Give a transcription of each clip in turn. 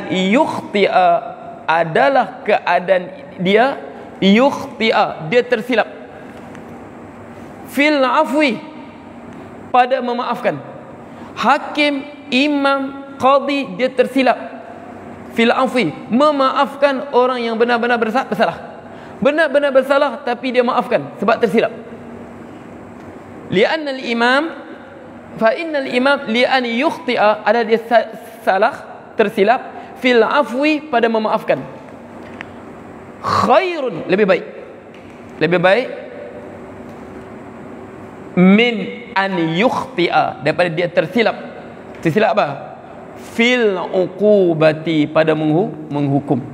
yukhti'a adalah keadaan dia yukhti'a, dia tersilap. Fil afwi, pada memaafkan. Hakim, imam, qadi, dia tersilap. Fil afwi, memaafkan orang yang benar-benar bersalah. Benar-benar bersalah tapi dia maafkan sebab tersilap. Li'anna al-imam fa innal imam li'an yukhti'a, ada dia salah, tersilap, fil afwi, pada memaafkan. Khairun, lebih baik min an yukhti'a, daripada dia tersilap apa? Fil uqubati, pada menghukum.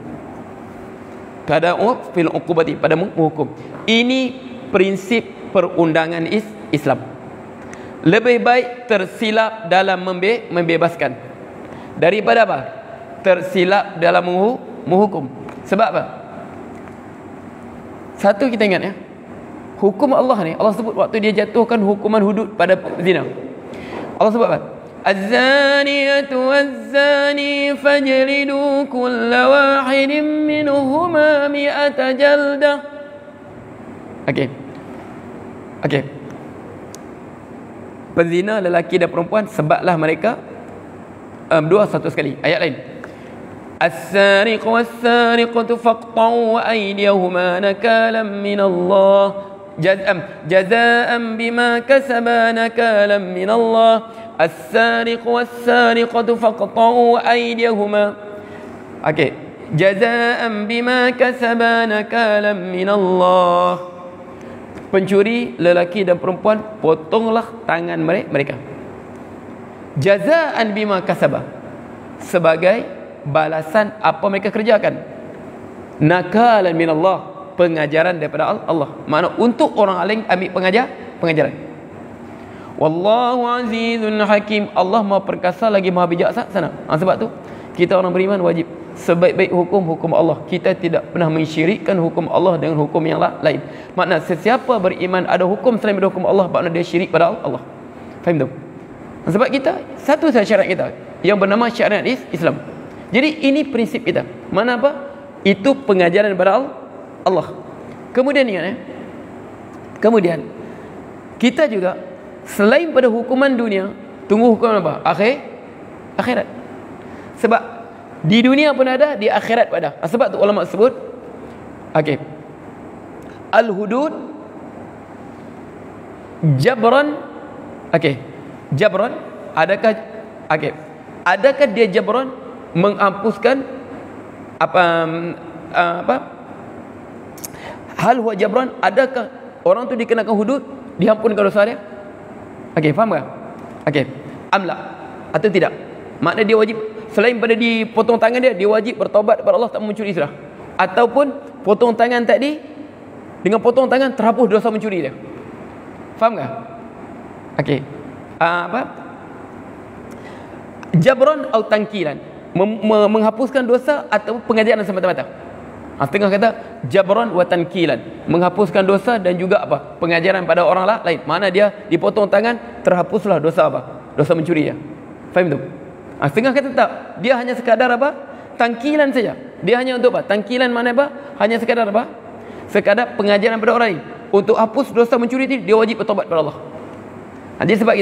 Fil uqubati, pada menghukum. Ini prinsip perundangan Islam. Lebih baik tersilap dalam membebaskan daripada apa? Tersilap dalam menghukum. Sebab apa? Satu, kita ingat ya, hukum Allah ni, Allah sebut waktu dia jatuhkan hukuman hudud pada zina, Allah sebut apa? Az-zaniyatu waz-zani fajlidu kulla wahidin minhuma mi'ata jaldah. Okey. Penzina lelaki dan perempuan, sebatlah mereka dua satu sekali. Ayat lain, as-sariqu was-sariqatu faqta'u aydiyahuma nakalan min Allah jazaa'an bima kasaba nakalan min Allah. As-sariqu was-sariqatu faqta'u aydiyahuma, okey, jazaa'an bima kasaba nakalan min Allah. Pencuri lelaki dan perempuan, potonglah tangan mereka. Jazaa'an bima kasaba, sebagai balasan apa mereka kerjakan. Nakalan min Allah, pengajaran daripada Allah. Makna untuk orang lain ambil pengajaran. Wallahu azizun hakim, Allah Maha perkasa lagi Maha bijaksana. Sebab tu kita orang beriman wajib sebaik-baik hukum Allah. Kita tidak pernah mensyirikkan hukum Allah dengan hukum yang lain. Makna sesiapa beriman ada hukum selain daripada hukum Allah, makna dia syirik pada Allah. Faham tak? Sebab kita satu sahaja syarat kita yang bernama syariat Islam. Jadi ini prinsip kita. Mana apa? Itu pengajaran daripada Allah. Kemudian ingat ya. Kemudian kita juga selain pada hukuman dunia, tunggu hukuman apa? Akhirat. Sebab di dunia pun ada, di akhirat pun ada. Sebab tu ulama sebut, okey, al-hudud jabran. Okey, jabran, adakah dia jabran menghapuskan apa hal huwa jabran, adakah orang tu dikenakan hudud, diampunkan dosa dia? Okey, faham tak? Okey, amla, atau tidak? Makna dia wajib, selain pada dipotong tangan dia wajib bertaubat kepada Allah, tak mencuri sudah. Ataupun potong tangan tadi, dengan potong tangan terhapus dosa mencuri dia. Faham tak? Okey. Jabran atau tangkilan, menghapuskan dosa atau pengajaran semata-mata. Setengah kata jabran wa tankilan, menghapuskan dosa dan juga apa? Pengajaran pada orang lain. Mana dia dipotong tangan, terhapuslah dosa apa? Dosa mencuri ya. Faham tu? Setengah kata tak, dia hanya sekadar apa? Tangkilan saja. Dia hanya untuk apa? Tangkilan mana apa? Hanya sekadar apa? Sekadar pengajaran pada orang lain. Untuk hapus dosa mencuri itu, dia wajib bertobat kepada Allah. Jadi sebab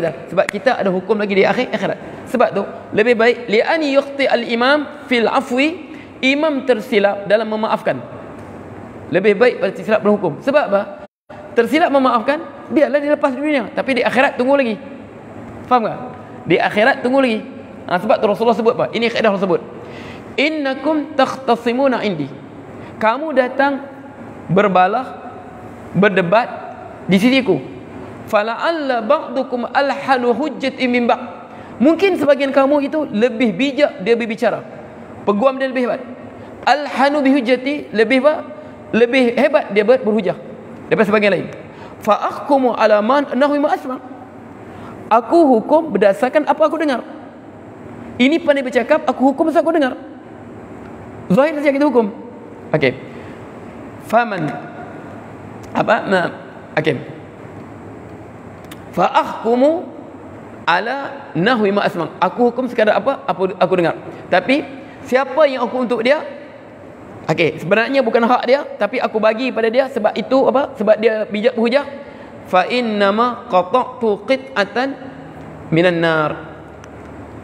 kita ada hukum lagi di akhirat. Sebab tu lebih baik li'ani yukhti al-imam fil afwi, imam tersilap dalam memaafkan. Lebih baik pada tersilap dalam hukum. Sebab apa? Tersilap memaafkan, biarlah dia lepas di dunia, tapi di akhirat tunggu lagi. Faham tak? Di akhirat tunggu lagi. Sebab tu Rasulullah sebut apa? Ini kaedah Rasulullah sebut, innakum takhtasimuna indi, kamu datang berdebat di sisiku. Fala'alla ba'dukum alhanu hujjati min ba'd, mungkin sebagian kamu itu lebih bijak dia berbicara, peguam dia lebih hebat. Alhanu bihujjati, lebih hebat dia berhujah daripada sebagian lain. Fa ahkumu ala man nahwi ma asma, aku hukum berdasarkan apa aku dengar. Ini pandai bercakap, aku hukum sebab aku dengar. Zahir saja kita hukum. Okey. Faman okey. Fa ahkumu ala nahwi ma asma, aku hukum sekadar apa aku dengar. Tapi Siapa yang aku untuk dia? Okey, sebenarnya bukan hak dia, tapi aku bagi pada dia sebab itu apa? Sebab dia bijak berhujah. Fa innama qata'tu qit'atan minan nar.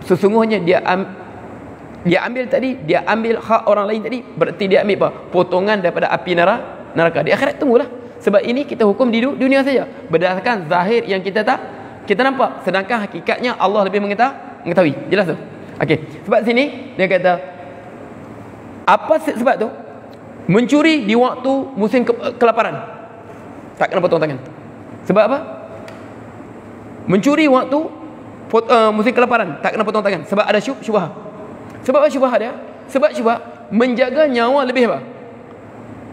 Sesungguhnya dia ambil tadi, dia ambil hak orang lain tadi, berarti dia ambil apa? Potongan daripada api neraka. Di akhirat tunggulah. Sebab ini kita hukum di dunia saja berdasarkan zahir yang kita nampak, sedangkan hakikatnya Allah lebih mengetahui. Jelas tu? Okey. Sebab sini dia kata apa sebab tu? Mencuri di waktu musim kelaparan tak kena potong tangan. Sebab apa? Mencuri waktu musim kelaparan tak kena potong tangan sebab ada syubhah. Sebab apa syubhah dia? Sebab syubhah menjaga nyawa lebih apa?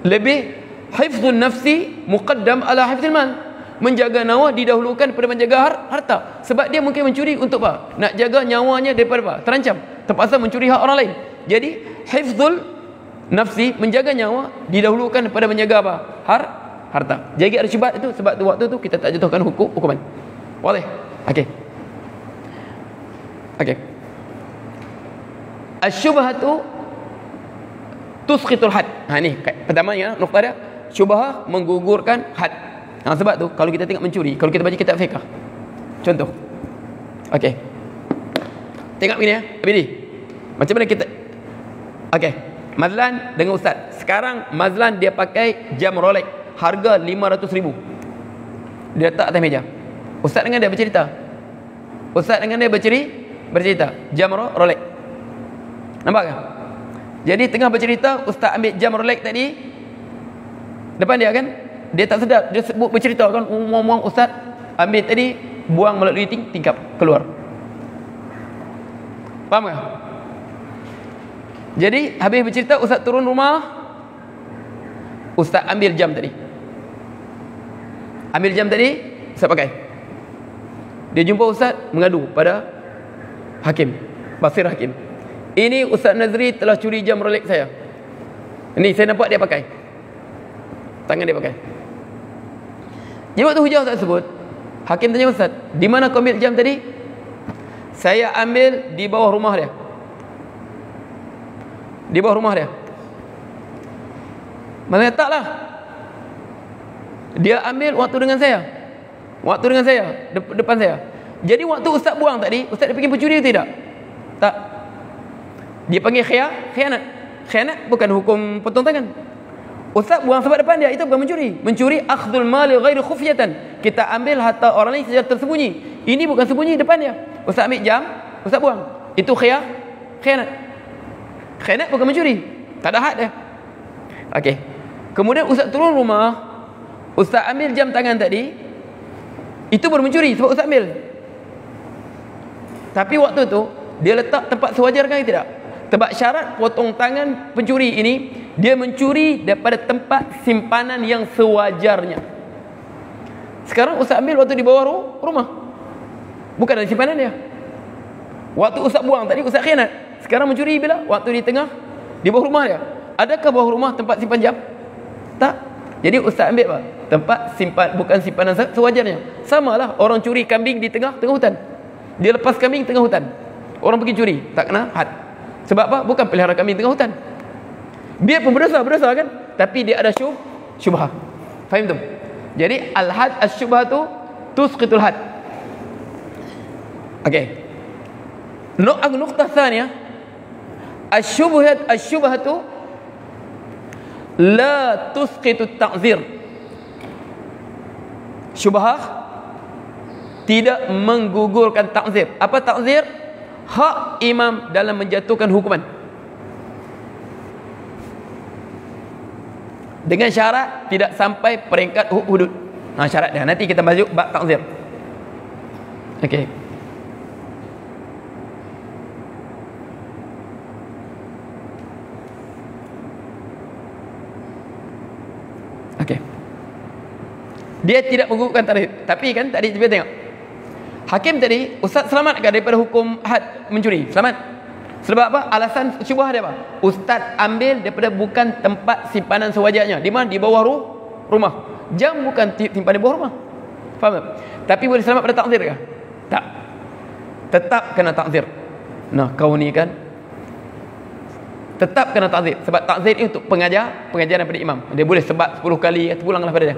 Lebih hifzun nafsi muqaddam ala hifzil mal. Menjaga nyawa didahulukan daripada menjaga harta. Sebab dia mungkin mencuri untuk apa? Nak jaga nyawanya daripada apa? Terancam. Terpaksa mencuri hak orang lain. Jadi hifzul nafsi, menjaga nyawa didahulukan daripada menjaga apa? Harta. Jadi ada syubhat itu, sebab tu waktu tu kita tak jatuhkan hukuman. Boleh? Okey. Okey. Asy-syubhatu tusqitul had. Ni pertama ya, nukta dia. Syubhah menggugurkan had. Sebab tu kalau kita tengok mencuri, kalau kita baca kitab fiqh, contoh. Okey. Tengok begini ya, Abidi. Macam mana kita? Okey. Mazlan dengan ustaz. Sekarang Mazlan dia pakai jam Rolex harga 500,000. Dia letak atas meja. Ustaz dengan dia bercerita. Bercerita jam Rolex. Nampak kan? Jadi tengah bercerita, ustaz ambil jam Rolex tadi depan dia kan? Dia tak sedar, dia sebut bercerita kan, ngomong ustaz ambil tadi, buang melalui tingkap keluar. Faham tak? Jadi habis bercerita, ustaz turun rumah, ustaz ambil jam tadi. Ustaz pakai. Dia jumpa ustaz, mengadu pada hakim, Basir Hakim. Ini Ustaz Nazri telah curi jam Rolex saya. Ini saya nampak dia pakai. Tangan dia pakai. Jadi waktu hujah ustaz sebut, hakim tanya ustaz, di mana kau ambil jam tadi? Saya ambil di bawah rumah dia. Di bawah rumah dia. Maksudnya taklah. Dia ambil waktu dengan saya. Depan saya. Jadi waktu ustaz buang tadi, ustaz dia pergi pencuri ke tidak? Tak. Dia panggil khianat. Khianat bukan hukum potong tangan. Ustaz buang sebab depan dia, itu bukan mencuri. Mencuri akhdul mali ghairi khufyatan. Kita ambil harta orang lain secara tersembunyi. Ini bukan sembunyi depan dia. Ustaz ambil jam, ustaz buang. Itu khianat. Khianat bukan mencuri. Tak ada had dia. Okey. Kemudian ustaz turun rumah, ustaz ambil jam tangan tadi. Itu baru mencuri sebab ustaz ambil. Tapi waktu tu dia letak tempat sewajarnya ke tidak? Sebab syarat potong tangan pencuri ini, dia mencuri daripada tempat simpanan yang sewajarnya. Sekarang ustaz ambil waktu di bawah rumah, bukan dari simpanan dia. Waktu ustaz buang tadi, ustaz khianat. Sekarang mencuri bila? Waktu di tengah, di bawah rumah dia. Adakah bawah rumah tempat simpan jam? Tak. Jadi ustaz ambil apa? Tempat bukan simpanan sewajarnya. Samalah orang curi kambing di tengah hutan. Dia lepas kambing tengah hutan. Orang pergi curi, tak kena had. Sebab apa? Bukan pelihara kambing tengah hutan. Biar pun berdosa kan? Tapi dia ada syubhah. Faham tu? Jadi al-had as-syubhah tu tusqitul had. Okey. Nuqtah tsaniyah, asy-syubhah tu la tusqitut ta'zir. Syubhah tidak menggugurkan ta'zir. Apa ta'zir? Hak imam dalam menjatuhkan hukuman. Dengan syarat tidak sampai peringkat hudud. Syarat dia. Nanti kita masuk bab ta'zir. Okey. Okey. Dia tidak menggugurkan ta'zir. Tapi kan tadi kita tengok. Hakim tadi, ustaz selamatkah daripada hukum had mencuri? Selamat. Sebab apa? Alasan syubhah dia apa? Ustaz ambil daripada bukan tempat simpanan sewajarnya. Di mana? Di bawah rumah. Jam bukan simpan di bawah rumah. Faham tak? Tapi boleh selamat pada takzir kah? Tak. Tetap kena takzir. Nah, kau ni kan Tetap kena ta'zir. Sebab ta'zir itu untuk pengajaran daripada imam. Dia boleh sebat 10 kali, terpulanglah pada dia.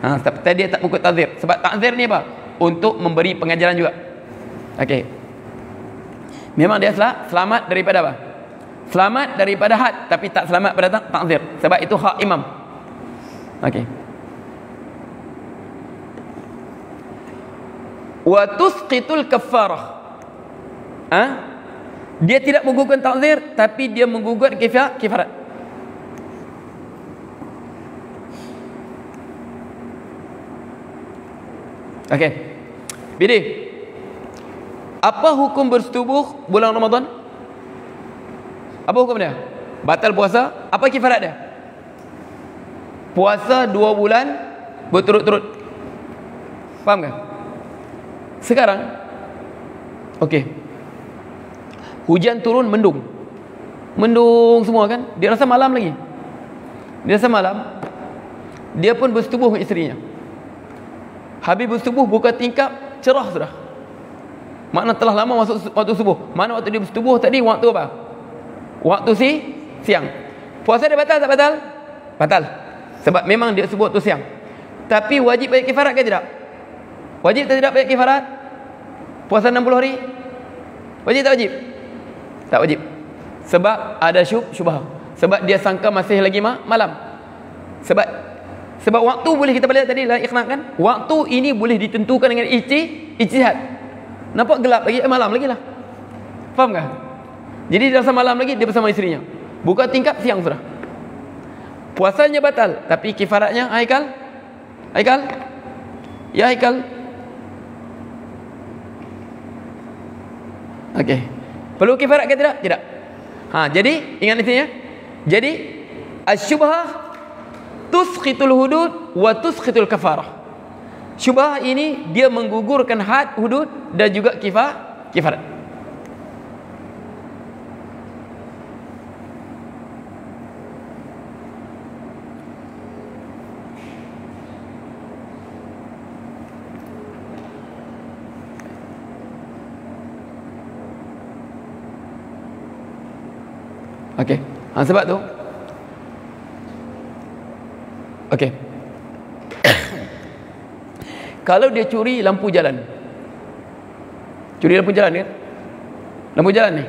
Tapi dia tak mengikut ta'zir. Sebab ta'zir ni apa? Untuk memberi pengajaran juga. Okey. Memang dia selamat daripada apa? Selamat daripada had, tapi tak selamat pada ta'zir. Sebab itu hak imam. Okey. Wa tusqitul kaffarah. Dia tidak menggugurkan ta'zir, tapi dia menggugurkan kifarat. Okey. Bidi. Apa hukum bersetubuh bulan Ramadan? Apa hukum dia? Batal puasa. Apa kifarat dia? Puasa 2 bulan berturut-turut. Faham kan? Sekarang okey, hujan turun, mendung semua kan. Dia rasa malam lagi. Dia pun bersetubuh dengan isterinya. Habis bersetubuh, buka tingkap, cerah sudah. Makna telah lama masuk waktu subuh. Mana waktu dia bersetubuh tadi, waktu apa? Waktu siang. Puasa dia batal tak batal? Batal. Sebab memang dia sebut waktu siang. Tapi wajib bayar kifarat ke tidak? Wajib atau tidak bayar kifarat? Puasa 60 hari? Wajib tak wajib? Tak wajib. Sebab ada syubhah. Sebab dia sangka masih lagi malam. Sebab waktu boleh kita belajar tadi lah ikhlas kan? Waktu ini boleh ditentukan dengan ijtihad. Nampak gelap lagi, malam lagi lah. Faham tak? Jadi dia rasa malam lagi, dia bersama isterinya. Buka tingkap, siang sudah. Puasanya batal, tapi kifaratnya Haikal? Ya Haikal? Okey. Perlu kifarat ke tidak? Tidak. Jadi ingat intinya. Jadi asyubhah tusqitul hudud wa tusqitul kafarah. Syubhah ini dia menggugurkan had, hudud dan juga kifarat. Okey. Sebab tu. Okey. Kalau dia curi lampu jalan. Curi lampu jalan kan? Lampu jalan ni.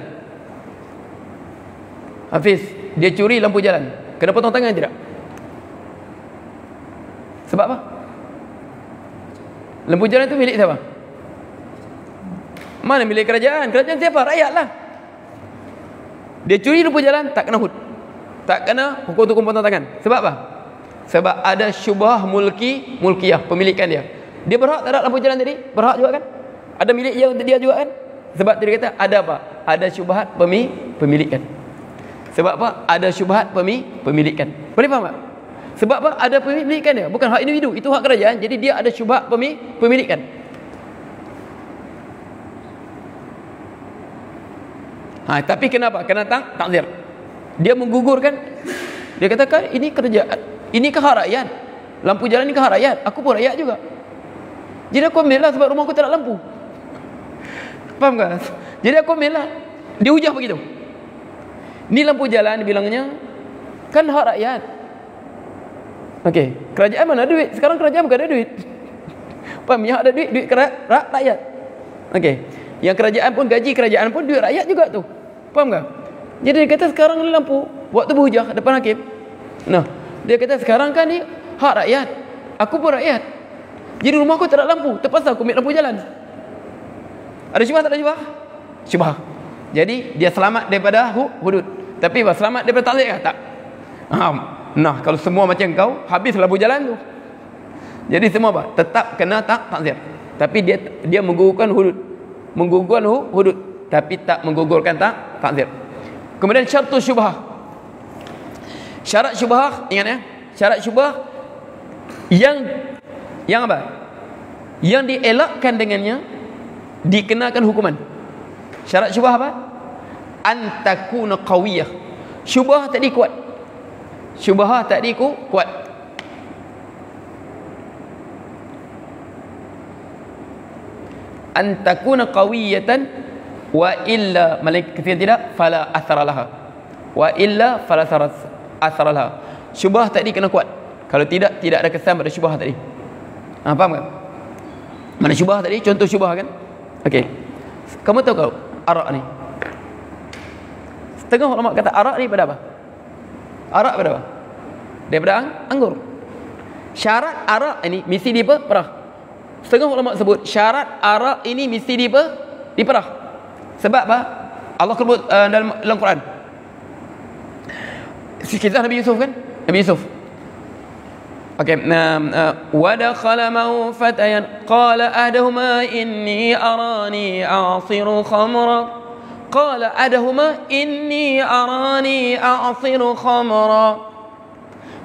Hafiz, dia curi lampu jalan. Kena potong tangan tidak? Sebab apa? Lampu jalan tu milik siapa? Mana milik kerajaan? Kerajaan siapa? Rakyat lah. Dia curi lampu jalan, tak kena hud. Tak kena hukum potong tangan. Sebab apa? Sebab ada syubhah mulkiyah, pemilikan dia. Dia berhak tak ada lampu jalan tadi? Berhak juga kan? Ada milik dia untuk dia juga kan? Sebab dia kata ada apa? Ada syubhat pemilikan. Sebab apa? Ada syubhat pemilikan. Boleh faham tak? Sebab apa? Ada pemilikan dia. Bukan hak individu, itu hak kerajaan. Jadi dia ada syubhat pemilikan. Tapi kenapa? Kena takzir. Dia menggugurkan. Dia katakan ini kerajaan, ini ke hak rakyat. Lampu jalan ni ke hak rakyat. Aku pun rakyat juga. Jadi aku ambil lah sebab rumah aku tak ada lampu. Faham tak? Jadi aku ambil lah. Dia hujah begitu. Ni lampu jalan bilangnya kan hak rakyat. Okey, kerajaan mana ada duit? Sekarang kerajaan bukan ada duit. Faham? Yang ada duit rakyat. Okey. Yang kerajaan pun gaji kerajaan pun duit rakyat juga tu. Faham tak? Jadi dia kata sekarang ni lampu, waktu berhujah depan hakim. Nah, dia kata sekarang kan ni hak rakyat. Aku pun rakyat. Jadi rumah aku tak ada lampu, terpaksa aku ambil lampu jalan. Ada syubhah tak ada syubhah? Syubhah. Jadi dia selamat daripada hudud. Tapi apa? Selamat daripada ta'zir ke? Tak. Nah, kalau semua macam kau, habis lampu jalan tu. Jadi semua apa? Tetap kena ta'zir. Tapi dia menggugurkan hudud. Menggugurkan hudud, tapi tak menggugurkan ta'zir. Kemudian syartu syubhah. Syarat syubhah, ingat ya? Syarat syubhah yang apa? Yang dielakkan dengannya dikenakan hukuman. Syarat syubhah apa? Antakuna qawiyah. Syubhah tadi kuat. Syubhah tadi kuat. Antakuna qawiyatan wa illa malaik kafir tidak fala athara laha. Wa illa fala athar laha. Syubhah tadi kena kuat. Kalau tidak ada kesan pada syubhah tadi. Faham tak? Mana syubhah tadi? Contoh syubhah kan? Okey. Kamu tahu kau arak ni? Setengah ulama kata arak ni pada apa? Arak pada apa? Daripada anggur. Syarat arak ini mesti diperah. Setengah ulama sebut syarat arak ini mesti diperah. Sebab apa? Allah sebut dalam Quran. Kisah Nabi Yusuf kan? Nabi Yusuf. Okey, wa dakhala ma'u fatayan qala ahaduhuma inni arani a'siru khamra. Qala ahaduhuma inni arani a'siru khamra.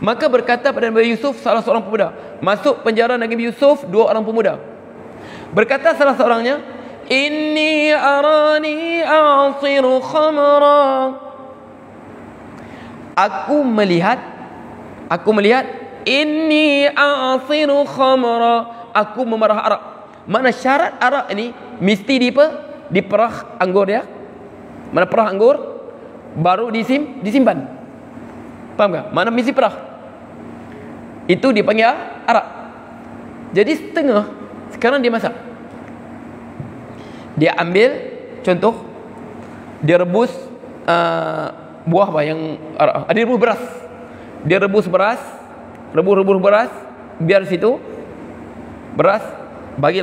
Maka berkata pada Nabi Yusuf salah seorang pemuda. Masuk penjara Nabi Yusuf dua orang pemuda. Berkata salah seorangnya, inni arani a'siru khamra. Aku melihat inni a'siru khamra. Aku memerah arak. Mana syarat arak ini mesti diperah anggur dia. Mana perah anggur baru disimpan. Faham tak? Mana mesti perah. Itu dipanggil arak. Jadi setengah sekarang dia masak. Dia ambil contoh, dia rebus buah apa yang dia rebus beras. Dia rebus beras, rebus beras, biar situ beras bagi